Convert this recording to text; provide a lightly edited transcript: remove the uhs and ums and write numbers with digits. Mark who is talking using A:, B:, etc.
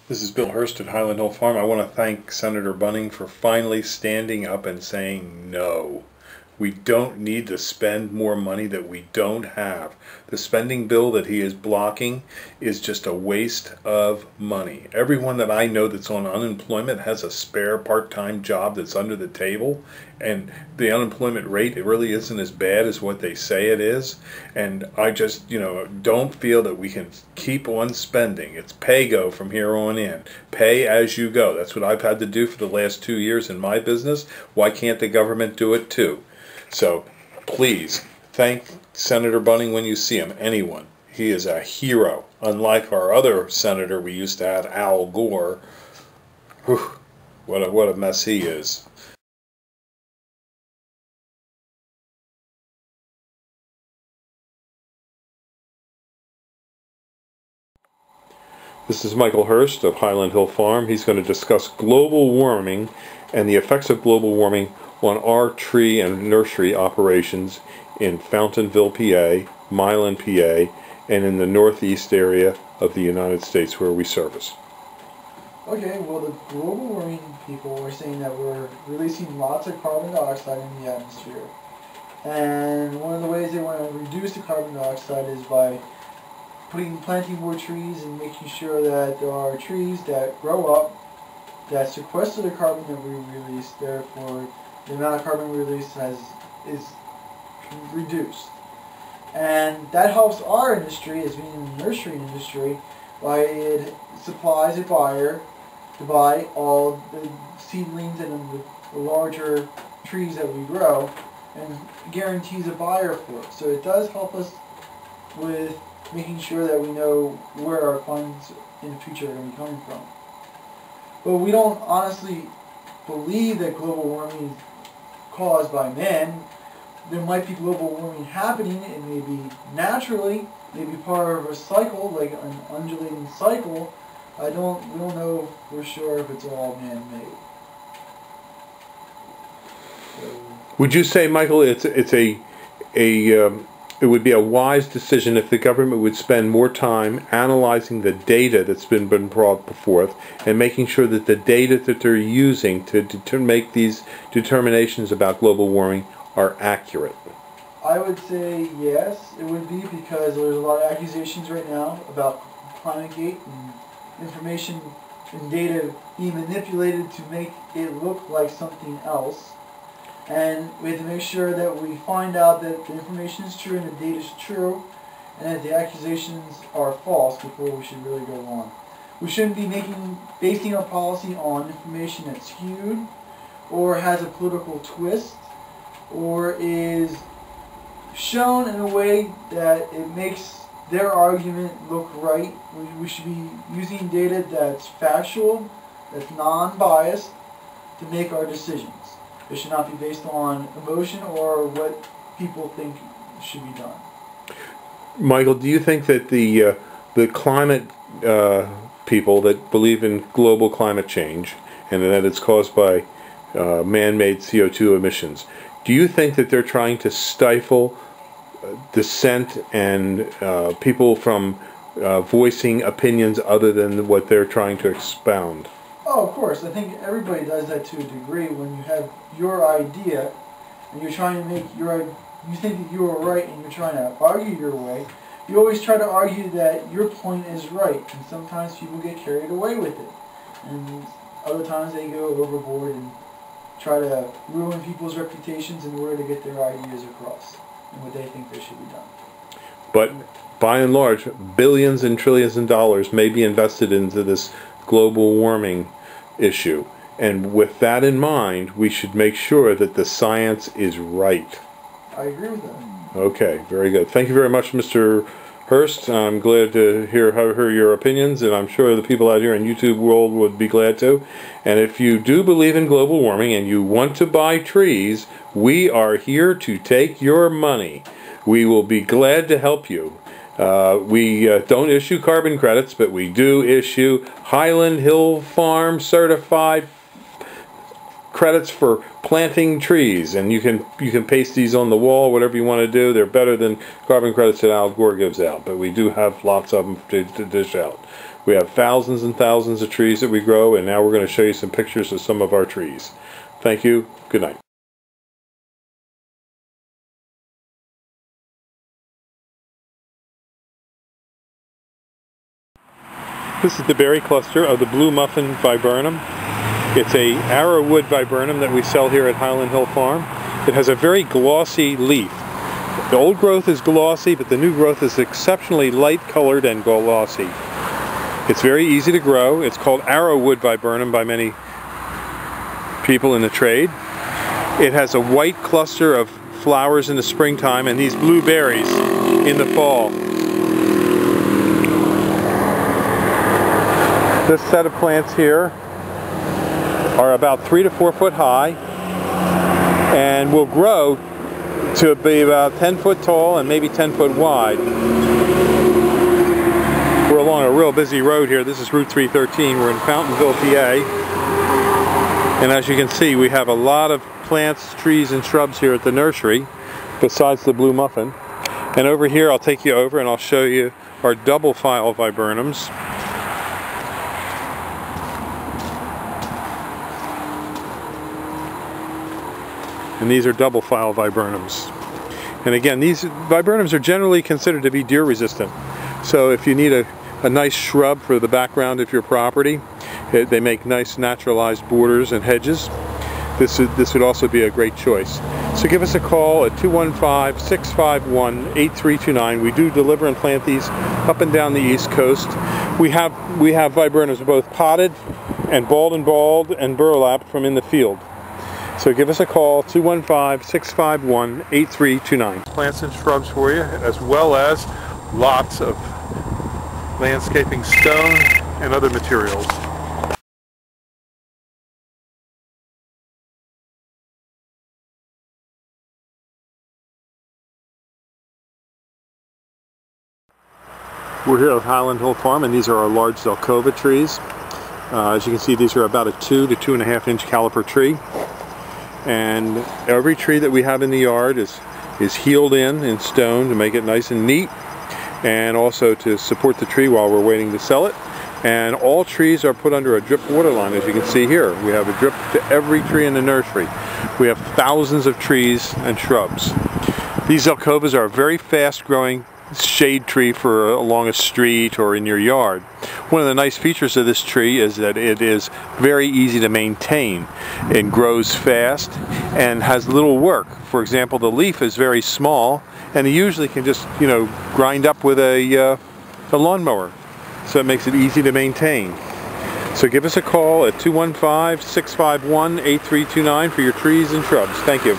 A: This is Bill Hurst at Highland Hill Farm. I want to thank Senator Bunning for finally standing up and saying no. We don't need to spend more money that we don't have. The spending bill that he is blocking is just a waste of money. Everyone that I know that's on unemployment has a spare part-time job that's under the table, and the unemployment rate, it really isn't as bad as what they say it is. And I just, don't feel that we can keep on spending. It's pay-go from here on in. Pay as you go. That's what I've had to do for the last 2 years in my business. Why can't the government do it too? So please thank Senator Bunning when you see him, anyone. He is a hero. Unlike our other senator we used to have, Al Gore. Whew, what a mess he is. This is Michael Hurst of Highland Hill Farm. He's going to discuss global warming and the effects of global warming on our tree and nursery operations in Fountainville, PA, Milan, PA, and in the northeast area of the United States where we service.
B: Okay, well, the global warming people are saying that we're releasing lots of carbon dioxide in the atmosphere. And one of the ways they want to reduce the carbon dioxide is by planting more trees and making sure that there are trees that grow up that sequester the carbon that we release. Therefore, the amount of carbon released is reduced. And that helps our industry, as being in the nursery industry, by it supplies a buyer to buy all the seedlings and the larger trees that we grow, and guarantees a buyer for it. So it does help us with making sure that we know where our funds in the future are going to be coming from. But we don't honestly believe that global warming is caused by man. There might be global warming happening. It may be naturally, maybe part of a cycle, like an undulating cycle. We don't know for sure if it's all man-made.
A: Would you say, Michael, it would be a wise decision if the government would spend more time analyzing the data that's been brought forth and making sure that the data that they're using to make these determinations about global warming are accurate?
B: I would say yes, it would be, because there's a lot of accusations right now about ClimateGate and information and data being manipulated to make it look like something else. And we have to make sure that we find out that the information is true and the data is true, and that the accusations are false before we should really go on. We shouldn't be basing our policy on information that's skewed, or has a political twist, or is shown in a way that it makes their argument look right. We should be using data that's factual, that's non-biased, to make our decisions. It should not be based on emotion or what people think should be done.
A: Michael, do you think that the climate people that believe in global climate change and that it's caused by man-made CO2 emissions, do you think that they're trying to stifle dissent and people from voicing opinions other than what they're trying to expound?
B: Oh, of course. I think everybody does that to a degree. When you have your idea and you're trying to make you think that you are right and you're trying to argue your way, you always try to argue that your point is right. And sometimes people get carried away with it. And other times they go overboard and try to ruin people's reputations in order to get their ideas across and what they think they should be done.
A: But by and large, billions and trillions of dollars may be invested into this global warming issue. And with that in mind, we should make sure that the science is right.
B: I agree with that.
A: Okay, very good. Thank you very much, Mr. Hurst. I'm glad to hear your opinions, and I'm sure the people out here in YouTube world would be glad to. And if you do believe in global warming and you want to buy trees, we are here to take your money. We will be glad to help you. We don't issue carbon credits, but we do issue Highland Hill Farm certified credits for planting trees, and you can paste these on the wall, whatever you want to do. They're better than carbon credits that Al Gore gives out, but we do have lots of them to dish out. We have thousands and thousands of trees that we grow, and now we're going to show you some pictures of some of our trees. Thank you. Good night. This is the berry cluster of the blue muffin viburnum. It's a arrowwood viburnum that we sell here at Highland Hill Farm. It has a very glossy leaf. The old growth is glossy, but the new growth is exceptionally light colored and glossy. It's very easy to grow. It's called arrowwood viburnum by many people in the trade. It has a white cluster of flowers in the springtime and these blue berries in the fall. This set of plants here are about 3 to 4 foot high and will grow to be about 10 foot tall and maybe 10 foot wide. We're along a real busy road here. This is Route 313. We're in Fountainville, PA. And as you can see, we have a lot of plants, trees, and shrubs here at the nursery, besides the blue muffin. And over here, I'll take you over and I'll show you our double file viburnums. And these are double file viburnums. And again, these viburnums are generally considered to be deer resistant. So if you need a nice shrub for the background of your property, they make nice naturalized borders and hedges. This would also be a great choice. So give us a call at 215-651-8329. We do deliver and plant these up and down the East Coast. We have viburnums both potted and bald and burlapped from in the field. So give us a call, 215-651-8329. Plants and shrubs for you, as well as lots of landscaping stone and other materials. We're here at Highland Hill Farm, and these are our large Zelkova trees. As you can see, these are about a 2 to 2.5 inch caliper tree. And every tree that we have in the yard is heeled in stone to make it nice and neat, and also to support the tree while we're waiting to sell it. And all trees are put under a drip water line, as you can see here. We have a drip to every tree in the nursery. We have thousands of trees and shrubs. These Zelkovas are a very fast growing shade tree for along a street or in your yard. One of the nice features of this tree is that it is very easy to maintain. It grows fast and has little work. For example, the leaf is very small, and you usually can just, grind up with a lawnmower. So it makes it easy to maintain. So give us a call at 215-651-8329 for your trees and shrubs. Thank you.